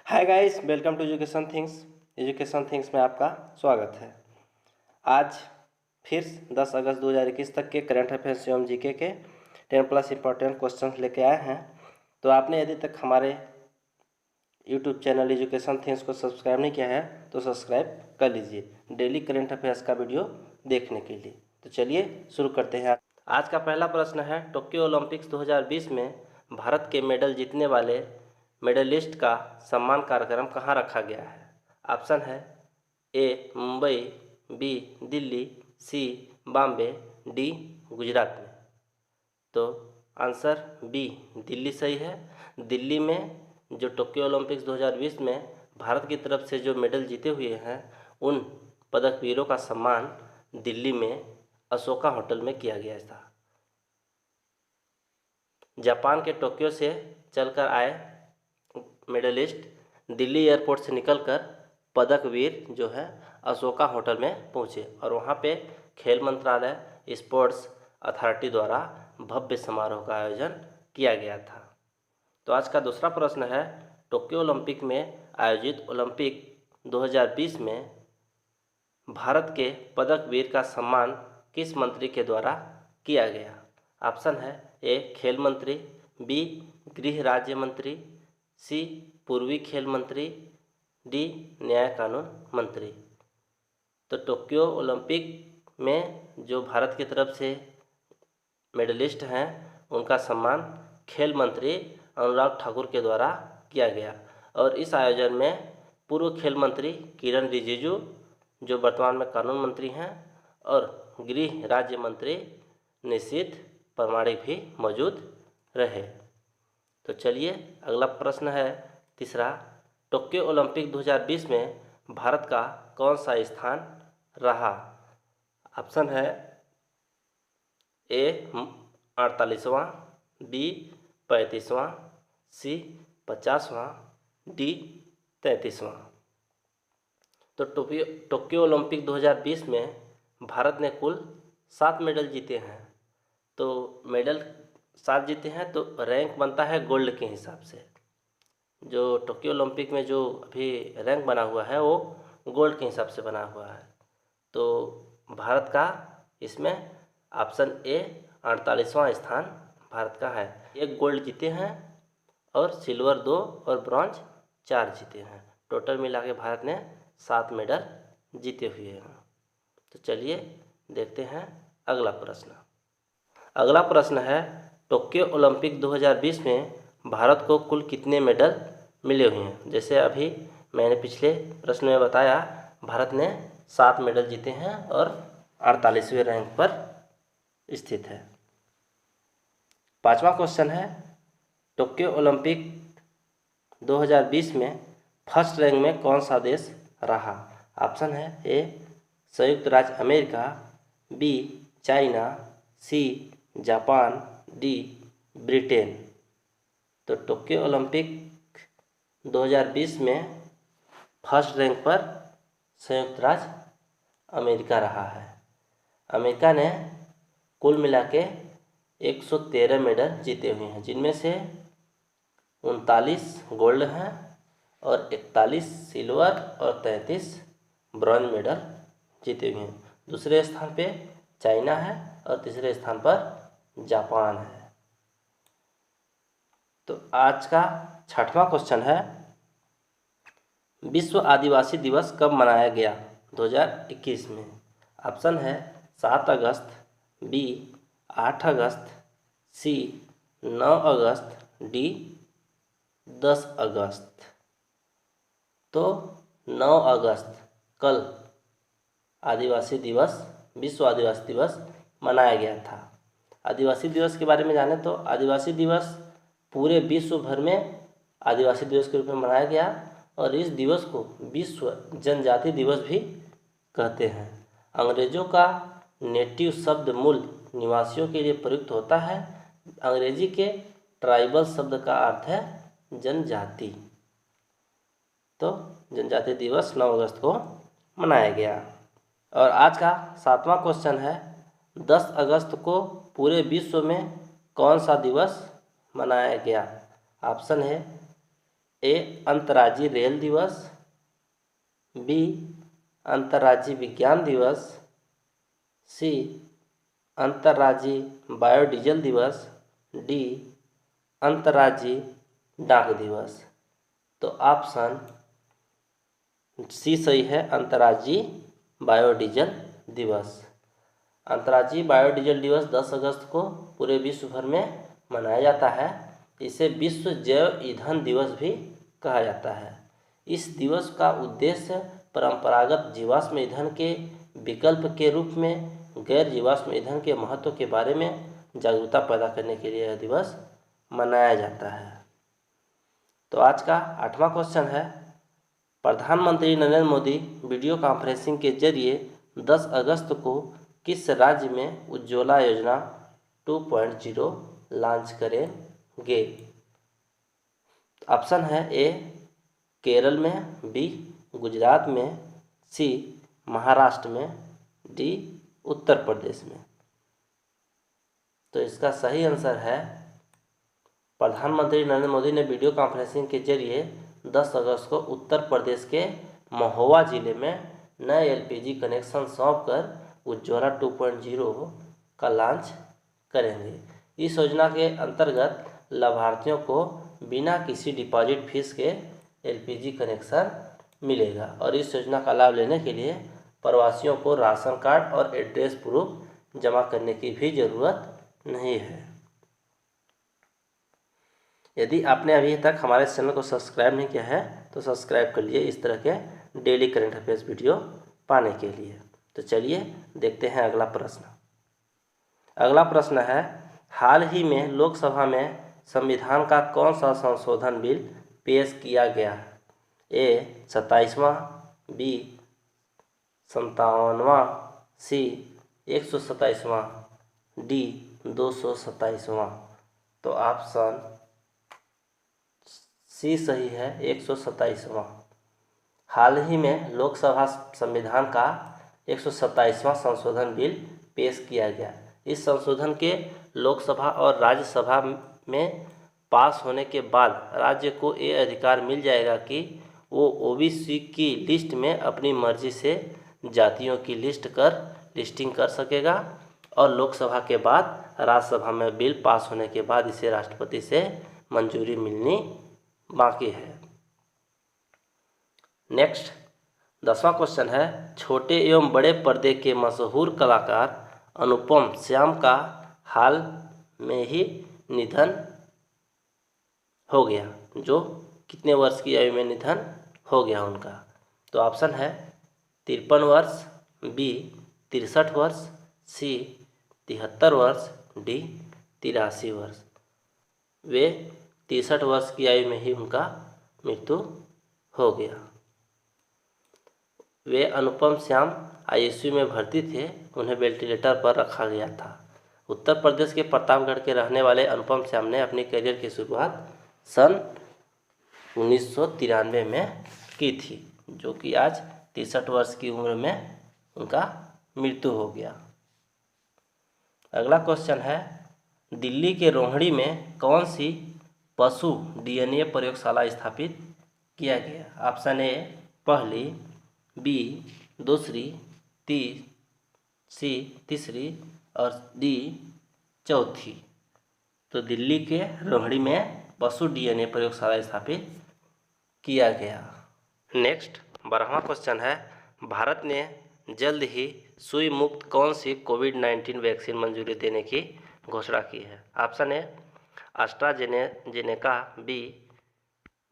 Hi guys, welcome to education things में आपका स्वागत है। आज फिर 10 अगस्त 2021 तक के करंट अफेयर्स एवं जीके के 10+ इंपॉर्टेंट क्वेश्चंस लेके आए हैं। तो आपने यदि तक हमारे यूट्यूब चैनल एजुकेशन थिंग्स को सब्सक्राइब नहीं किया है तो सब्सक्राइब कर लीजिए डेली करंट अफेयर्स का वीडियो देखने के लिए। तो चलिए शुरू करते हैं। आज का पहला प्रश्न है, टोक्यो ओलंपिक्स 2020 में भारत के मेडल जीतने वाले मेडलिस्ट का सम्मान कार्यक्रम कहाँ रखा गया है? ऑप्शन है ए मुंबई, बी दिल्ली, सी बॉम्बे, डी गुजरात में। तो आंसर बी दिल्ली सही है। दिल्ली में जो टोक्यो ओलंपिक्स 2020 में भारत की तरफ से जो मेडल जीते हुए हैं उन पदकवीरों का सम्मान दिल्ली में अशोका होटल में किया गया था। जापान के टोक्यो से चलकर आए मेडलिस्ट दिल्ली एयरपोर्ट से निकलकर पदकवीर जो है अशोका होटल में पहुंचे और वहां पे खेल मंत्रालय स्पोर्ट्स अथॉरिटी द्वारा भव्य समारोह का आयोजन किया गया था। तो आज का दूसरा प्रश्न है, टोक्यो ओलंपिक में आयोजित ओलंपिक 2020 में भारत के पदकवीर का सम्मान किस मंत्री के द्वारा किया गया? ऑप्शन है ए खेल मंत्री, बी गृह राज्य मंत्री, सी पूर्वी खेल मंत्री, डी न्याय कानून मंत्री। तो टोक्यो ओलंपिक में जो भारत की तरफ से मेडलिस्ट हैं उनका सम्मान खेल मंत्री अनुराग ठाकुर के द्वारा किया गया और इस आयोजन में पूर्व खेल मंत्री किरण रिजिजू जो वर्तमान में कानून मंत्री हैं और गृह राज्य मंत्री निशित प्रामाणिक भी मौजूद रहे। तो चलिए अगला प्रश्न है तीसरा, टोक्यो ओलंपिक 2020 में भारत का कौन सा स्थान रहा? ऑप्शन है ए 48वां, बी 35वां, सी 50वां, डी 33वां। तो टोक्यो ओलंपिक 2020 में भारत ने कुल 7 मेडल जीते हैं। तो मेडल 7 जीते हैं तो रैंक बनता है गोल्ड के हिसाब से। जो टोक्यो ओलंपिक में जो अभी रैंक बना हुआ है वो गोल्ड के हिसाब से बना हुआ है। तो भारत का इसमें ऑप्शन ए 48वां स्थान भारत का है। 1 गोल्ड जीते हैं और सिल्वर 2 और ब्रॉन्ज 4 जीते हैं। टोटल मिला के भारत ने 7 मेडल जीते हुए हैं। तो चलिए देखते हैं अगला प्रश्न। अगला प्रश्न है, टोक्यो ओलंपिक 2020 में भारत को कुल कितने मेडल मिले हुए हैं? जैसे अभी मैंने पिछले प्रश्न में बताया, भारत ने 7 मेडल जीते हैं और 48वें रैंक पर स्थित है। 5वां क्वेश्चन है, टोक्यो ओलंपिक 2020 में फर्स्ट रैंक में कौन सा देश रहा? ऑप्शन है ए संयुक्त राज्य America, B China, C Japan, D Britain. तो टोक्यो ओलंपिक 2020 में फर्स्ट रैंक पर संयुक्त राज्य अमेरिका रहा है। अमेरिका ने कुल मिला के 113 मेडल जीते हुए हैं, जिनमें से 39 गोल्ड हैं और 41 सिल्वर और 33 ब्रॉन्ज मेडल जीते हुए हैं। दूसरे स्थान पे चाइना है और तीसरे स्थान पर जापान है। तो आज का 6वां क्वेश्चन है, विश्व आदिवासी दिवस कब मनाया गया 2021 में? ऑप्शन है 7 अगस्त, बी 8 अगस्त, सी 9 अगस्त, डी 10 अगस्त। तो 9 अगस्त कल आदिवासी दिवस, विश्व आदिवासी दिवस मनाया गया था। आदिवासी दिवस के बारे में जाने तो आदिवासी दिवस पूरे विश्व भर में आदिवासी दिवस के रूप में मनाया गया और इस दिवस को विश्व जनजाति दिवस भी कहते हैं। अंग्रेजों का नेटिव शब्द मूल निवासियों के लिए प्रयुक्त होता है। अंग्रेजी के ट्राइबल शब्द का अर्थ है जनजाति। तो जनजाति दिवस 9 अगस्त को मनाया गया। और आज का 7वां क्वेश्चन है, 10 अगस्त को पूरे विश्व में कौन सा दिवस मनाया गया? ऑप्शन है ए अंतर्राज्यीय रेल दिवस, बी अंतर्राज्यीय विज्ञान दिवस, सी अंतर्राज्यीय बायोडीजल दिवस, डी अंतर्राज्यीय डाक दिवस। तो ऑप्शन सी सही है, अंतर्राज्यीय बायोडीजल दिवस। अंतर्राज्यीय बायोडीजल दिवस 10 अगस्त को पूरे विश्व भर में मनाया जाता है। इसे विश्व जैव ईंधन दिवस भी कहा जाता है। इस दिवस का उद्देश्य परंपरागत जीवाश्म ईंधन के विकल्प के रूप में गैर जीवाश्म ईंधन के महत्व के बारे में जागरूकता पैदा करने के लिए यह दिवस मनाया जाता है। तो आज का 8वां क्वेश्चन है, प्रधानमंत्री नरेंद्र मोदी वीडियो कॉन्फ्रेंसिंग के जरिए 10 अगस्त को किस राज्य में उज्ज्वला योजना 2.0 लॉन्च करेंगे? ऑप्शन है ए केरल में, बी गुजरात में, सी महाराष्ट्र में, डी उत्तर प्रदेश में। तो इसका सही आंसर है, प्रधानमंत्री नरेंद्र मोदी ने वीडियो कॉन्फ्रेंसिंग के जरिए 10 अगस्त को उत्तर प्रदेश के महोबा जिले में नए एलपीजी कनेक्शन सौंप कर उज्ज्वला 2.0 का लॉन्च करेंगे। इस योजना के अंतर्गत लाभार्थियों को बिना किसी डिपॉजिट फीस के एलपीजी कनेक्शन मिलेगा और इस योजना का लाभ लेने के लिए प्रवासियों को राशन कार्ड और एड्रेस प्रूफ जमा करने की भी ज़रूरत नहीं है। यदि आपने अभी तक हमारे चैनल को सब्सक्राइब नहीं किया है तो सब्सक्राइब कर लिए इस तरह के डेली करंट अफेयर्स वीडियो पाने के लिए। तो चलिए देखते हैं अगला प्रश्न। अगला प्रश्न है, हाल ही में लोकसभा में संविधान का कौन सा संशोधन बिल पेश किया गया? ए 27वां, बी 57वां, सी 127वां, डी 227वां। तो ऑप्शन सी सही है, 127वां। हाल ही में लोकसभा संविधान का 127वां संशोधन बिल पेश किया गया। इस संशोधन के लोकसभा और राज्यसभा में पास होने के बाद राज्य को ये अधिकार मिल जाएगा कि वो ओबीसी की लिस्ट में अपनी मर्जी से जातियों की लिस्टिंग कर सकेगा और लोकसभा के बाद राज्यसभा में बिल पास होने के बाद इसे राष्ट्रपति से मंजूरी मिलनी बाकी है। नेक्स्ट 10वां क्वेश्चन है, छोटे एवं बड़े पर्दे के मशहूर कलाकार अनुपम श्याम का हाल में ही निधन हो गया, जो कितने वर्ष की आयु में निधन हो गया उनका? तो ऑप्शन है 53 वर्ष, बी 63 वर्ष, सी 73 वर्ष, डी 83 वर्ष। वे 63 वर्ष की आयु में ही उनका मृत्यु हो गया। वे अनुपम श्याम आईसीयू में भर्ती थे, उन्हें वेंटिलेटर पर रखा गया था। उत्तर प्रदेश के प्रतापगढ़ के रहने वाले अनुपम श्याम ने अपनी करियर की शुरुआत सन 1993 में की थी, जो कि आज 63 वर्ष की उम्र में उनका मृत्यु हो गया। अगला क्वेश्चन है, दिल्ली के रोहिणी में कौन सी पशु डीएनए प्रयोगशाला स्थापित किया गया? ऑप्शन ए पहली, बी दूसरी, सी तीसरी और डी चौथी। तो दिल्ली के रोहिणी में पशु डीएनए प्रयोगशाला स्थापित किया गया। नेक्स्ट 12वां क्वेश्चन है, भारत ने जल्द ही सुई मुक्त कौन सी कोविड-19 वैक्सीन मंजूरी देने की घोषणा की है? Option A AstraZeneca, B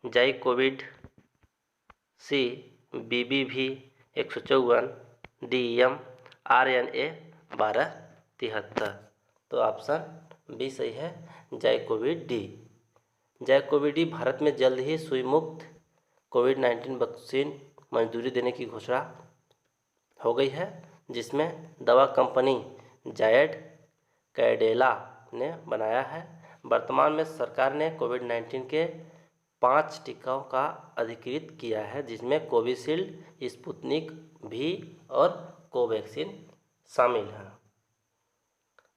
ZyCoV, C BBV 154, D mRNA 1273। तो ऑप्शन बी सही है, जाइकोविड डी। जाइकोविड डी भारत में जल्द ही सुई मुक्त कोविड-19 वैक्सीन मंजूरी देने की घोषणा हो गई है, जिसमें दवा कंपनी जायड कैडिला ने बनाया है। वर्तमान में सरकार ने कोविड-19 के 5 टीकों का अधिकृत किया है, जिसमें कोविशील्ड, स्पुतनिक भी और कोवैक्सीन शामिल हैं।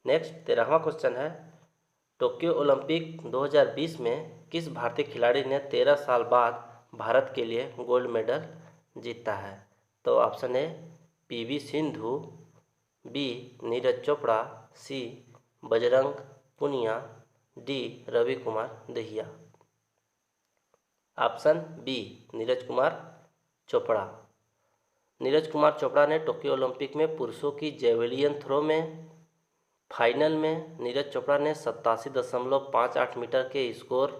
नेक्स्ट 13वां क्वेश्चन है, टोक्यो ओलंपिक 2020 में किस भारतीय खिलाड़ी ने 13 साल बाद भारत के लिए गोल्ड मेडल जीता है? तो option A P V Sindhu, B Neeraj Chopra, C Bajrang Punia, D Ravi Kumar Dahiya. Option B Neeraj Kumar Chopra. Neeraj Kumar Chopra ने टोक्यो ओलंपिक में पुरुषों की जेवलिन थ्रो में फाइनल में नीरज चोपड़ा ने 87.58 मीटर के स्कोर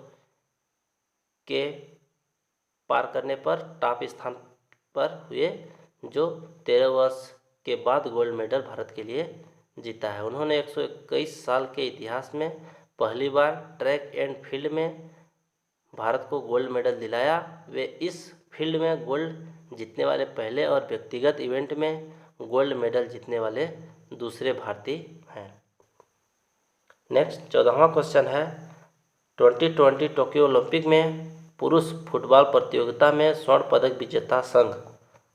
के पार करने पर टॉप स्थान पर हुए, जो 13 वर्ष के बाद गोल्ड मेडल भारत के लिए जीता है। उन्होंने 121 साल के इतिहास में पहली बार ट्रैक एंड फील्ड में भारत को गोल्ड मेडल दिलाया। वे इस फील्ड में गोल्ड जीतने वाले पहले और व्यक्तिगत इवेंट में गोल्ड मेडल जीतने वाले दूसरे भारतीय हैं। नेक्स्ट 14वां क्वेश्चन है, 2020 टोक्यो ओलंपिक में पुरुष फुटबॉल प्रतियोगिता में स्वर्ण पदक विजेता संघ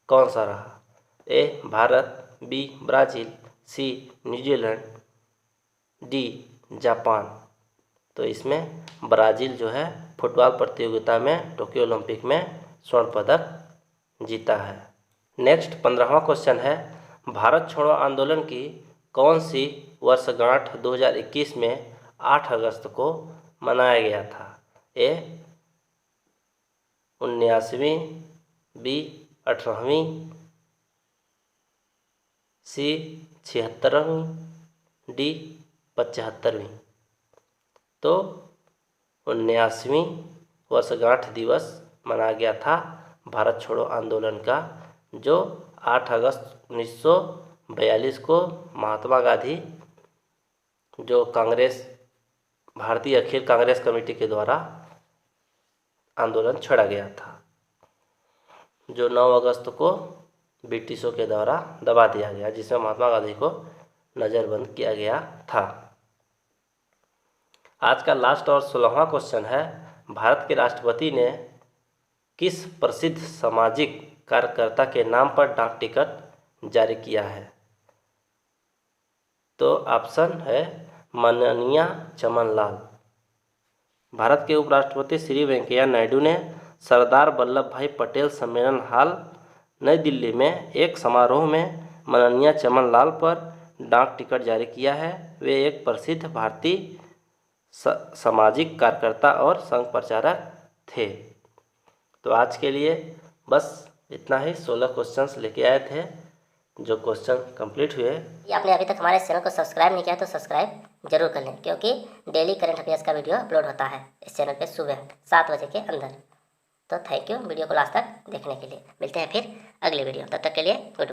कौन सा रहा? ए भारत, बी ब्राज़ील, सी न्यूजीलैंड, डी जापान। तो इसमें ब्राज़ील जो है फुटबॉल प्रतियोगिता में टोक्यो ओलंपिक में स्वर्ण पदक जीता है। नेक्स्ट 15वां क्वेश्चन है, भारत छोड़ो आंदोलन की कौन सी वर्षगांठ 2021 में 8 अगस्त को मनाया गया था? ए 19वीं, बी 18वीं, सी 76वीं, डी 75वीं। तो 19वीं वर्षगांठ दिवस मनाया गया था भारत छोड़ो आंदोलन का, जो 8 अगस्त 1942 को महात्मा गांधी जो भारतीय अखिल कांग्रेस कमेटी के द्वारा आंदोलन छेड़ा गया था, जो 9 अगस्त को ब्रिटिशों के द्वारा दबा दिया गया, जिसमें महात्मा गांधी को नज़रबंद किया गया था। आज का लास्ट और 16वां क्वेश्चन है, भारत के राष्ट्रपति ने किस प्रसिद्ध सामाजिक कार्यकर्ता के नाम पर डाक टिकट जारी किया है? तो ऑप्शन है माननीय चमनलाल। भारत के उपराष्ट्रपति श्री वेंकैया नायडू ने सरदार वल्लभ भाई पटेल सम्मेलन हॉल नई दिल्ली में एक समारोह में माननीय चमनलाल पर डाक टिकट जारी किया है। वे एक प्रसिद्ध भारतीय सामाजिक कार्यकर्ता और संघ प्रचारक थे। तो आज के लिए बस इतना ही, 16 क्वेश्चंस लेके आए थे, जो क्वेश्चन कंप्लीट हुए। ये आपने अभी तक हमारे चैनल को सब्सक्राइब नहीं किया तो सब्सक्राइब जरूर कर लें, क्योंकि डेली करंट अफेयर्स का वीडियो अपलोड होता है इस चैनल पे सुबह 7 बजे के अंदर। तो थैंक यू वीडियो को लास्ट तक देखने के लिए। मिलते हैं फिर अगले वीडियो, तब तक के लिए गुड।